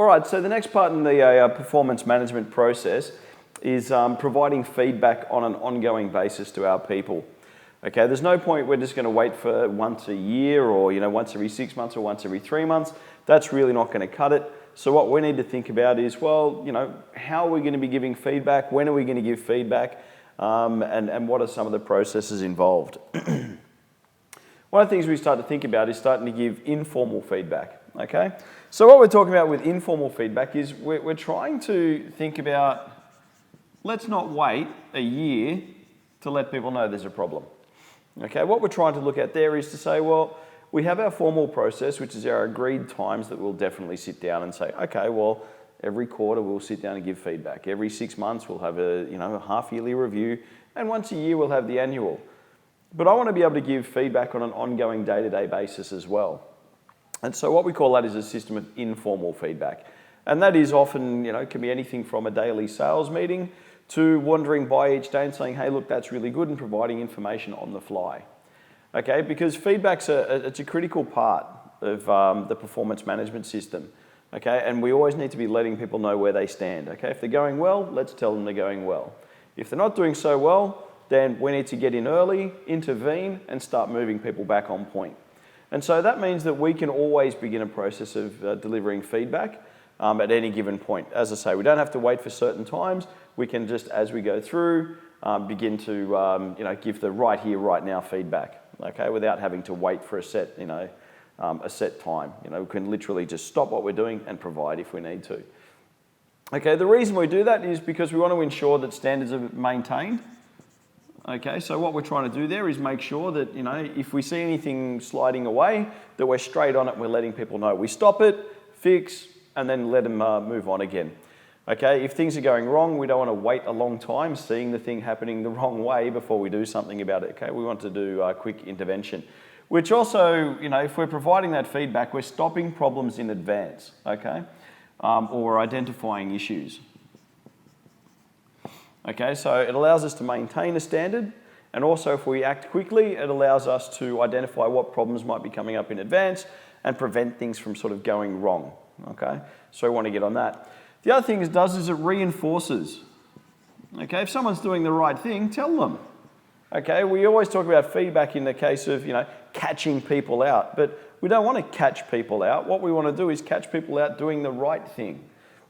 All right, so the next part in the performance management process is providing feedback on an ongoing basis to our people. Okay, there's no point we're just going to wait for once a year or once every 6 months or once every 3 months. That's really not going to cut it. So what we need to think about is, well, how are we going to be giving feedback? When are we going to give feedback? And what are some of the processes involved? One of the things we start to think about is starting to give informal feedback. Okay, so what we're talking about with informal feedback is we're trying to think about, let's not wait a year to let people know there's a problem. Okay, what we're trying to look at there is to say, well, we have our formal process, which is our agreed times that we'll definitely sit down and say, okay, well, every quarter we'll sit down and give feedback. Every 6 months we'll have a half-yearly review, and once a year we'll have the annual. But I want to be able to give feedback on an ongoing day-to-day basis as well. And so what we call that is a system of informal feedback. And that is often, can be anything from a daily sales meeting to wandering by each day and saying, hey, look, that's really good, and providing information on the fly. Okay, because feedback's it's a critical part of the performance management system. Okay, and we always need to be letting people know where they stand. Okay, if they're going well, let's tell them they're going well. If they're not doing so well, then we need to get in early, intervene, and start moving people back on point. And so that means that we can always begin a process of delivering feedback at any given point. As I say, we don't have to wait for certain times. We can just, as we go through, begin to give the right here, right now feedback. Okay, without having to wait for a set time. We can literally just stop what we're doing and provide if we need to. Okay, the reason we do that is because we want to ensure that standards are maintained. Okay, so what we're trying to do there is make sure that, if we see anything sliding away, that we're straight on it and we're letting people know. We stop it, fix, and then let them move on again. Okay, if things are going wrong, we don't want to wait a long time seeing the thing happening the wrong way before we do something about it. Okay, we want to do quick intervention. Which also, if we're providing that feedback, we're stopping problems in advance, okay, or identifying issues. Okay, so it allows us to maintain a standard, and also if we act quickly, it allows us to identify what problems might be coming up in advance and prevent things from sort of going wrong, okay? So we want to get on that. The other thing it does is it reinforces. Okay, if someone's doing the right thing, tell them. Okay, we always talk about feedback in the case of, catching people out, but we don't want to catch people out. What we want to do is catch people out doing the right thing.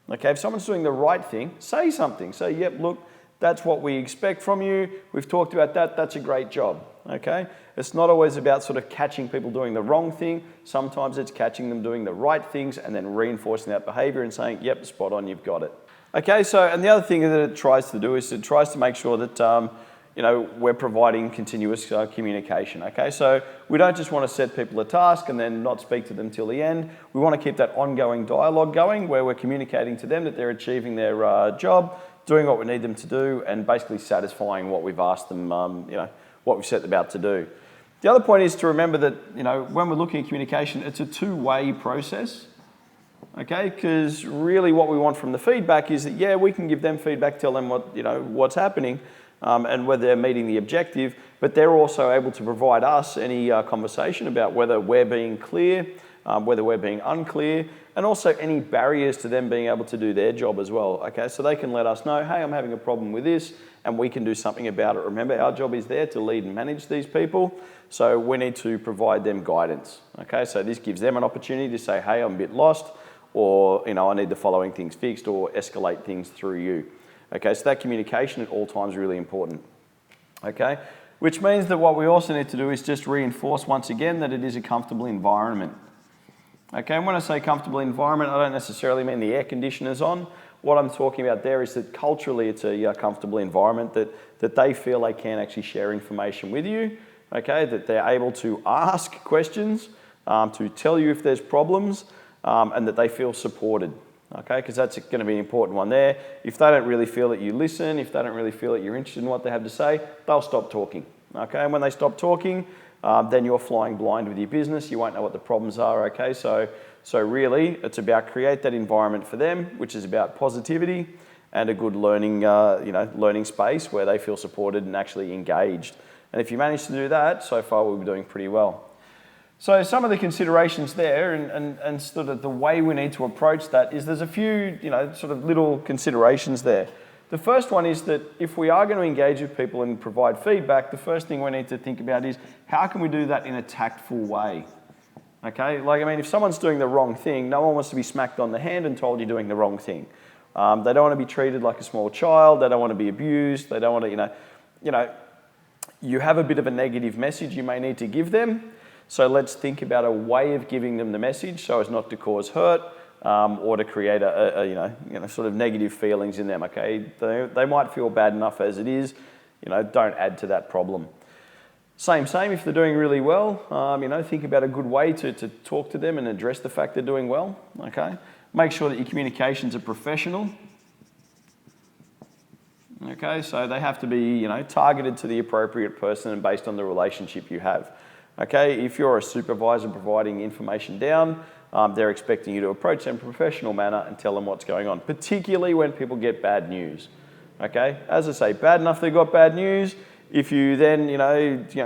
Okay, if someone's doing the right thing, say something. Say, yep, look, that's what we expect from you. We've talked about that. That's a great job. Okay? It's not always about sort of catching people doing the wrong thing. Sometimes it's catching them doing the right things and then reinforcing that behavior and saying, yep, spot on, you've got it. Okay, so, and the other thing that it tries to do is it tries to make sure that, we're providing continuous communication. Okay, so we don't just want to set people a task and then not speak to them till the end. We want to keep that ongoing dialogue going where we're communicating to them that they're achieving their job, doing what we need them to do, and basically satisfying what we've asked them, what we've set them out to do. The other point is to remember that, when we're looking at communication, it's a two-way process, okay? Because really what we want from the feedback is that, yeah, we can give them feedback, tell them what's happening, and whether they're meeting the objective, but they're also able to provide us any conversation about whether we're being clear, whether we're being unclear, and also any barriers to them being able to do their job as well. Okay, so they can let us know, hey, I'm having a problem with this, and we can do something about it. Remember, our job is there to lead and manage these people, so we need to provide them guidance. Okay, so this gives them an opportunity to say, hey, I'm a bit lost, or I need the following things fixed, or escalate things through you. Okay, so that communication at all times is really important. Okay, which means that what we also need to do is just reinforce once again that it is a comfortable environment. Okay, and when I say comfortable environment, I don't necessarily mean the air conditioner's on. What I'm talking about there is that culturally it's a comfortable environment, that they feel they can actually share information with you, okay, that they're able to ask questions, to tell you if there's problems, and that they feel supported. Okay, because that's going to be an important one there. If they don't really feel that you listen, if they don't really feel that you're interested in what they have to say, they'll stop talking. Okay, and when they stop talking, then you're flying blind with your business. You won't know what the problems are. Okay, so really, it's about create that environment for them, which is about positivity and a good learning, learning space where they feel supported and actually engaged. And if you manage to do that, so far we'll be doing pretty well. So some of the considerations there and sort of the way we need to approach that is there's a few, sort of little considerations there. The first one is that if we are going to engage with people and provide feedback, the first thing we need to think about is how can we do that in a tactful way? Okay, if someone's doing the wrong thing, no one wants to be smacked on the hand and told you're doing the wrong thing. They don't want to be treated like a small child. They don't want to be abused. They don't want to, you have a bit of a negative message you may need to give them. So let's think about a way of giving them the message so as not to cause hurt or to create sort of negative feelings in them. Okay, they might feel bad enough as it is. Don't add to that problem. Same if they're doing really well. Think about a good way to talk to them and address the fact they're doing well. Okay, make sure that your communications are professional. Okay, so they have to be targeted to the appropriate person and based on the relationship you have. Okay, if you're a supervisor providing information down, they're expecting you to approach them in a professional manner and tell them what's going on, particularly when people get bad news. Okay, as I say, bad enough they got bad news. If you then,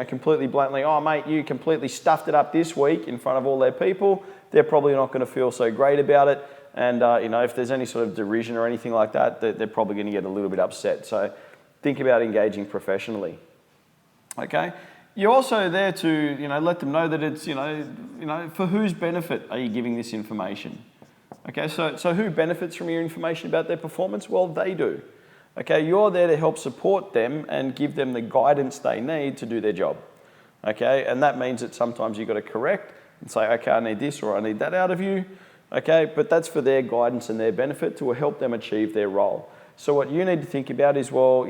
completely blatantly, oh mate, you completely stuffed it up this week in front of all their people, they're probably not going to feel so great about it. And, if there's any sort of derision or anything like that, they're probably going to get a little bit upset. So think about engaging professionally. Okay. You're also there to, let them know that it's, for whose benefit are you giving this information? Okay, so who benefits from your information about their performance? Well, they do. Okay, you're there to help support them and give them the guidance they need to do their job. Okay, and that means that sometimes you've got to correct and say, okay, I need this or I need that out of you. Okay, but that's for their guidance and their benefit to help them achieve their role. So what you need to think about is, well,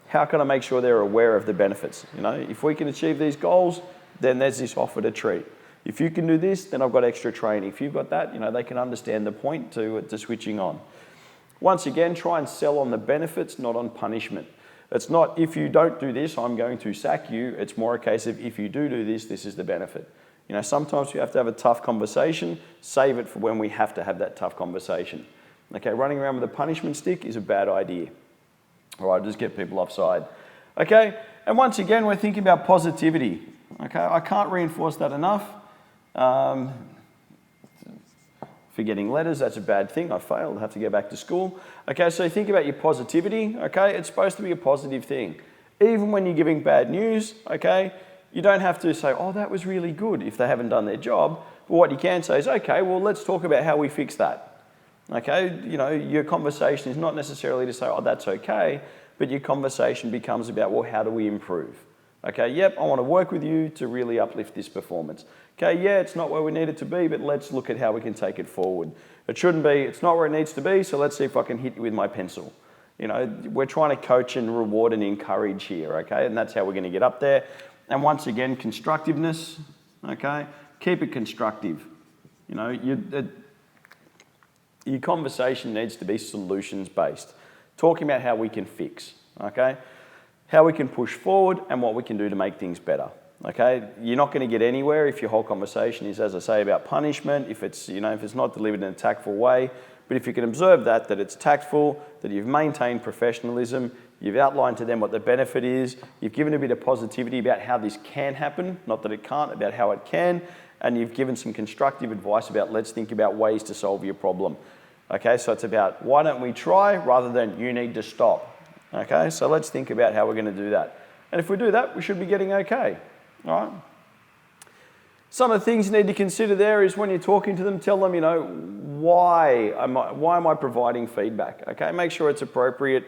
how can I make sure they're aware of the benefits? If we can achieve these goals, then there's this offer to treat. If you can do this, then I've got extra training. If you've got that, they can understand the point to switching on. Once again, try and sell on the benefits, not on punishment. It's not, if you don't do this, I'm going to sack you. It's more a case of, if you do this, this is the benefit. Sometimes you have to have a tough conversation. Save it for when we have to have that tough conversation. Okay, running around with a punishment stick is a bad idea. All right, just get people offside. Okay, and once again, we're thinking about positivity. Okay, I can't reinforce that enough. Forgetting letters, that's a bad thing. I failed, I have to go back to school. Okay, so think about your positivity. Okay, it's supposed to be a positive thing. Even when you're giving bad news, okay, you don't have to say, oh, that was really good if they haven't done their job. But what you can say is, okay, well, let's talk about how we fix that. Okay, your conversation is not necessarily to say, oh, that's okay, but your conversation becomes about, well, how do we improve? Okay, yep, I want to work with you to really uplift this performance. Okay, yeah, it's not where we need it to be, but let's look at how we can take it forward. It shouldn't be, it's not where it needs to be, so let's see if I can hit you with my pencil. We're trying to coach and reward and encourage here, okay, and that's how we're going to get up there. And once again, constructiveness, okay, keep it constructive. Your conversation needs to be solutions-based, talking about how we can fix, okay? How we can push forward and what we can do to make things better, okay? You're not going to get anywhere if your whole conversation is, as I say, about punishment, if it's not delivered in a tactful way. But if you can observe that it's tactful, that you've maintained professionalism, you've outlined to them what the benefit is, you've given a bit of positivity about how this can happen, not that it can't, about how it can, and you've given some constructive advice about let's think about ways to solve your problem. Okay, so it's about why don't we try rather than you need to stop. Okay, so let's think about how we're going to do that. And if we do that, we should be getting okay. All right. Some of the things you need to consider there is when you're talking to them, tell them, why am I providing feedback? Okay, make sure it's appropriate.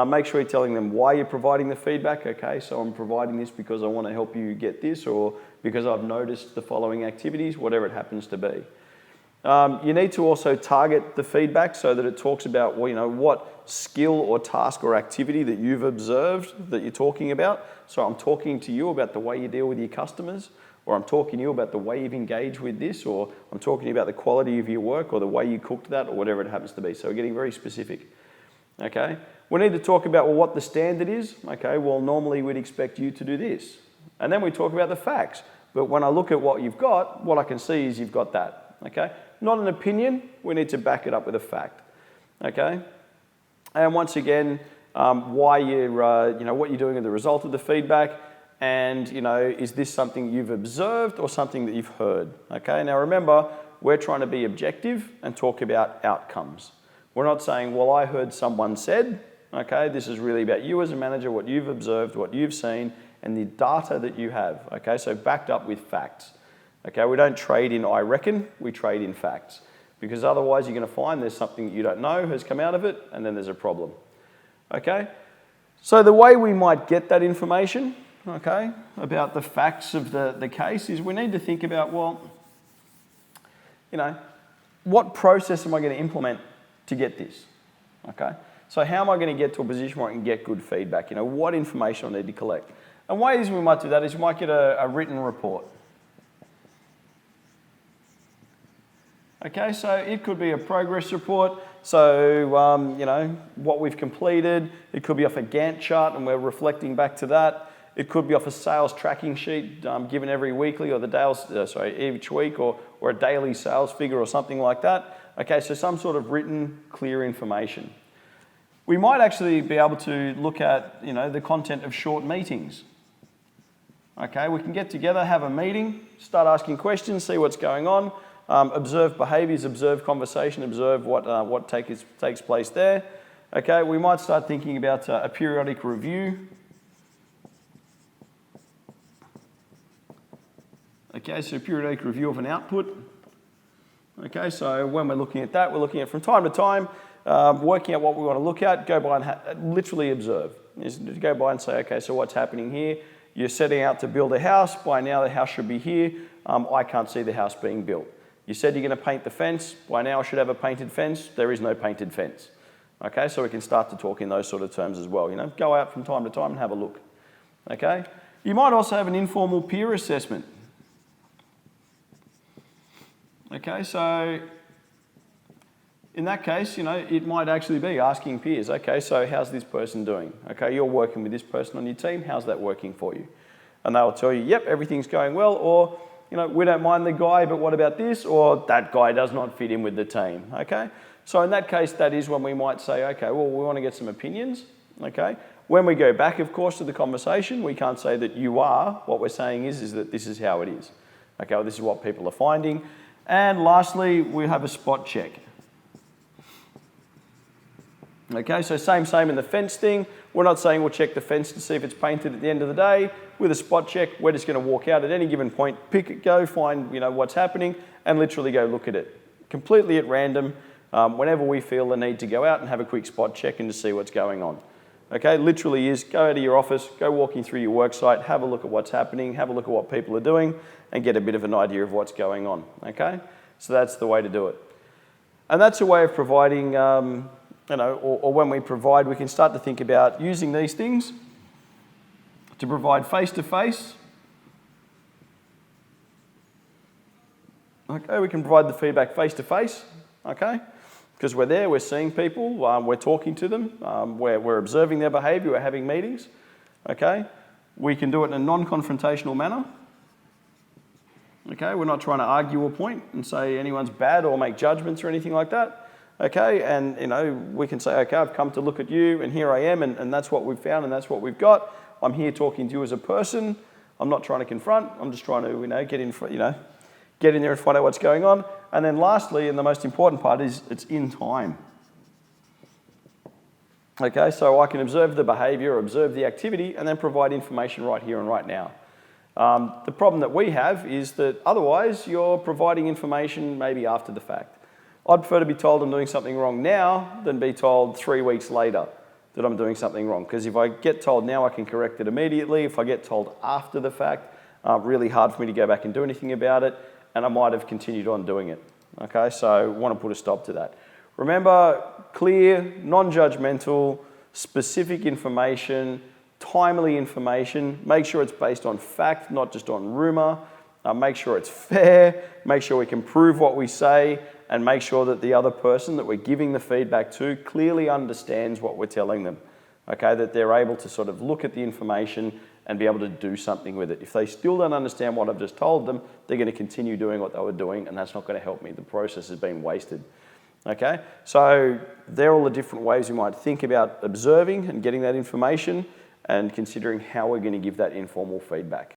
Make sure you're telling them why you're providing the feedback. Okay, so I'm providing this because I want to help you get this, or because I've noticed the following activities, whatever it happens to be. You need to also target the feedback so that it talks about, what skill or task or activity that you've observed that you're talking about. So I'm talking to you about the way you deal with your customers, or I'm talking to you about the way you've engaged with this, or I'm talking to you about the quality of your work or the way you cooked that, or whatever it happens to be. So we're getting very specific. Okay. We need to talk about, what the standard is. Okay, well, normally we'd expect you to do this. And then we talk about the facts. But when I look at what you've got, what I can see is you've got that. Okay, not an opinion. We need to back it up with a fact. Okay, and once again, why you're, what you're doing as a result of the feedback, and is this something you've observed or something that you've heard? Okay, now remember, we're trying to be objective and talk about outcomes. We're not saying, well, I heard someone said. Okay, this is really about you as a manager, what you've observed, what you've seen, and the data that you have. Okay, so backed up with facts. Okay, we don't trade in I reckon, we trade in facts. Because otherwise you're going to find there's something that you don't know has come out of it, and then there's a problem. Okay, so the way we might get that information, okay, about the facts of the case is we need to think about, well, what process am I going to implement to get this? Okay, so how am I going to get to a position where I can get good feedback? What information I need to collect? And ways we might do that is we might get a written report. Okay, so it could be a progress report. So, what we've completed. It could be off a Gantt chart and we're reflecting back to that. It could be off a sales tracking sheet given every weekly or each week or a daily sales figure or something like that. Okay, so some sort of written, clear information. We might actually be able to look at, the content of short meetings. Okay, we can get together, have a meeting, start asking questions, see what's going on. Observe behaviours, observe conversation, observe what takes place there. Okay, we might start thinking about a periodic review. Okay, so periodic review of an output. Okay, so when we're looking at that, we're looking at from time to time, working out what we want to look at, go by and literally observe. Just go by and say, okay, so what's happening here? You're setting out to build a house. By now the house should be here. I can't see the house being built. You said you're going to paint the fence. By now I should have a painted fence. There is no painted fence. Okay, so we can start to talk in those sort of terms as well. Go out from time to time and have a look. Okay, you might also have an informal peer assessment. Okay, so in that case, it might actually be asking peers, okay, so how's this person doing? Okay, you're working with this person on your team, how's that working for you? And they'll tell you, yep, everything's going well, or, we don't mind the guy, but what about this? Or that guy does not fit in with the team, okay? So in that case, that is when we might say, okay, well, we want to get some opinions, okay? When we go back, of course, to the conversation, we can't say that you are. What we're saying is that this is how it is. Okay, well, this is what people are finding. And lastly, we have a spot check. Okay, so same in the fence thing. We're not saying we'll check the fence to see if it's painted at the end of the day. With a spot check, we're just going to walk out at any given point, pick it, go find what's happening, and literally go look at it. Completely at random, whenever we feel the need to go out and have a quick spot check and to see what's going on. Okay, literally is go out of your office, go walking through your work site, have a look at what's happening, have a look at what people are doing, and get a bit of an idea of what's going on. Okay, so that's the way to do it. And that's a way of providing, or when we provide, we can start to think about using these things to provide face-to-face. Okay, we can provide the feedback face-to-face, okay? Because we're there, we're seeing people, we're talking to them, we're observing their behaviour, we're having meetings, okay? We can do it in a non-confrontational manner. Okay, we're not trying to argue a point and say anyone's bad or make judgments or anything like that. Okay, and we can say, okay, I've come to look at you and here I am and that's what we've found and that's what we've got. I'm here talking to you as a person. I'm not trying to confront. I'm just trying to, get in there and find out what's going on. And then lastly, and the most important part is it's in time. Okay, so I can observe the behaviour, observe the activity, and then provide information right here and right now. The problem that we have is that otherwise you're providing information maybe after the fact. I'd prefer to be told I'm doing something wrong now than be told 3 weeks later that I'm doing something wrong. Because if I get told now, I can correct it immediately. If I get told after the fact, really hard for me to go back and do anything about it, and I might have continued on doing it. Okay, so I want to put a stop to that. Remember, clear, non-judgmental, specific information, timely information. Make sure it's based on fact, not just on rumour. Make sure it's fair. Make sure we can prove what we say, and make sure that the other person that we're giving the feedback to clearly understands what we're telling them. Okay, that they're able to sort of look at the information and be able to do something with it. If they still don't understand what I've just told them, they're going to continue doing what they were doing, and that's not going to help me. The process has been wasted. Okay, so there are all the different ways we might think about observing and getting that information. and considering how we're going to give that informal feedback.